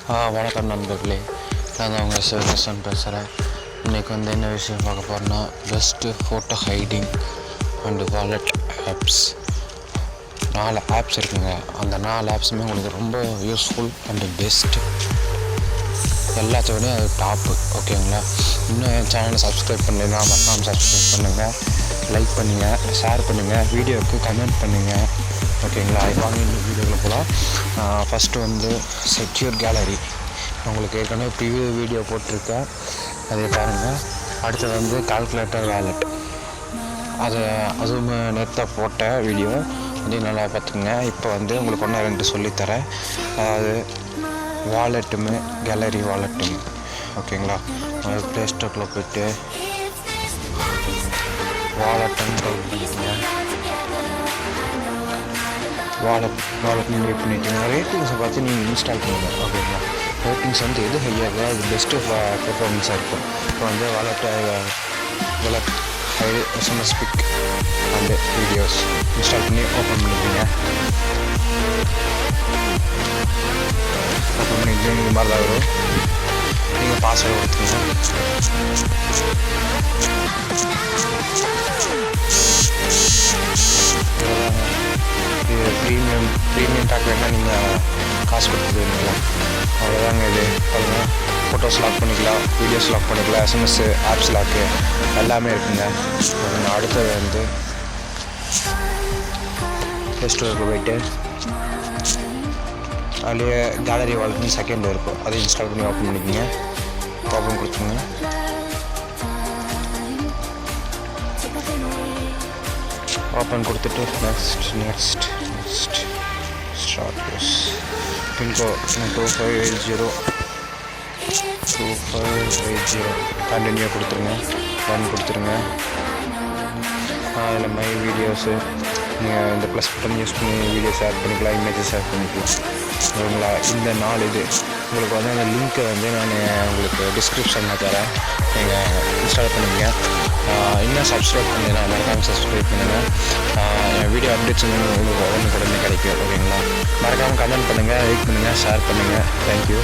வணக்கம் நண்பர்களே, நான் தான் உங்கள் சிவகிருஷ்ணன் பேசுகிறேன். இன்றைக்கி என்ன விஷயம் பார்க்க போகிறோன்னா, best photo hiding and wallet apps. 4 apps இருக்குங்க. அந்த 4 ஆப்ஸுமே உங்களுக்கு ரொம்ப யூஸ்ஃபுல் அண்டு பெஸ்ட்டு. எல்லாத்தோடையும் அது டாப்பு. ஓகேங்களா? இன்னும் என் சேனலை சப்ஸ்கிரைப் பண்ணுங்க, மறக்காமல் சப்ஸ்கிரைப் பண்ணுங்கள், லைக் பண்ணுங்கள், ஷேர் பண்ணுங்கள், வீடியோவுக்கு கமெண்ட் பண்ணுங்கள். ஓகேங்களா? வாங்க இன்னும் வீடியோவில் போகலாம். First secure gallery. உங்களுக்கு ஏற்கனவே ப்ரிவியூ வீடியோ போட்டிருக்கேன், அதை பாருங்கள். அடுத்தது கால்குலேட்டர் வேலெட். அதுவும் நேற்று போட்ட வீடியோ நல்லா பார்த்துக்குங்க. இப்போ உங்களுக்கு 1-2 சொல்லித்தரேன். அதாவது வாலெட்டுமே கேலரி வாலெட்டுமே. ஓகேங்களா? ப்ளே ஸ்டோரில் போய்ட்டு வாலெட்டுன்னு டைப் பண்ணிக்கோங்க. வாலெட் நீங்கள் பண்ணிட்டீங்க. ரேட்டிங்ஸை பார்த்து நீங்கள் இன்ஸ்டால் பண்ணுங்கள். ஓகேங்களா? ரேட்டிங்ஸ் எது ஹையாக அது பெஸ்ட்டு பெர்ஃபார்மன்ஸாக இருக்கும். இப்போ wallet hide SMS pic and videos install பண்ணி ஓப்பன் பண்ணிக்கோங்க. ஓப்பன் பண்ணிட்டு இந்த மாதிரி தான் வரும். நீங்கள் பாஸ்வேர்டு கொடுத்துருங்க. இது ப்ரீமியம் பேக் வேணால் நீங்கள் காசு கொடுத்து பண்ணிக்கலாம். அவ்வளோதாங்க. இது பாருங்கள், ஃபோட்டோஸ் லாக் பண்ணிக்கலாம், வீடியோஸ் லாக் பண்ணிக்கலாம், எஸ்எம்எஸ் ஆப்ஸ் லாக்கு எல்லாமே இருக்குங்க. அடுத்தது ப்ளே ஸ்டோருக்கு போய்ட்டு அதுலேயே கேலரி வாலெட்னு செகண்ட் இருக்கும், அதை இன்ஸ்டால் பண்ணி ஓப்பன் பண்ணிக்கோங்க. ஓப்பன் கொடுத்துங்க. ஓப்பன் கொடுத்துட்டு next start use pin code 2580 continue கொடுத்துருங்க. ரன் கொடுத்துருங்க. அதில் மை வீடியோஸு நீங்கள் இந்த ப்ளஸ் பட்டன் யூஸ் பண்ணி வீடியோஸ் ஆட் பண்ணிக்கலாம், இமேஜஸ் ஆட் பண்ணிக்கலாம். ஓகேங்களா? இந்த 4 இது உங்களுக்கு அந்த லிங்க்கை நான் உங்களுக்கு டிஸ்கிரிப்ஷனில் தரேன். நீங்கள் இன்ஸ்டால் பண்ணிங்க. இன்னும் சப்ஸ்கிரைப் பண்ணிடலாம், மறக்காமல் சப்ஸ்கிரைப் பண்ணுங்கள். என் வீடியோ அப்டேட்ஸ் உங்களுக்கு உடனே கிடைக்கும். ஓகேங்களா? மறக்காமல் கமெண்ட் பண்ணுங்கள், லைக் பண்ணுங்கள், ஷேர் பண்ணுங்கள். தேங்க்யூ.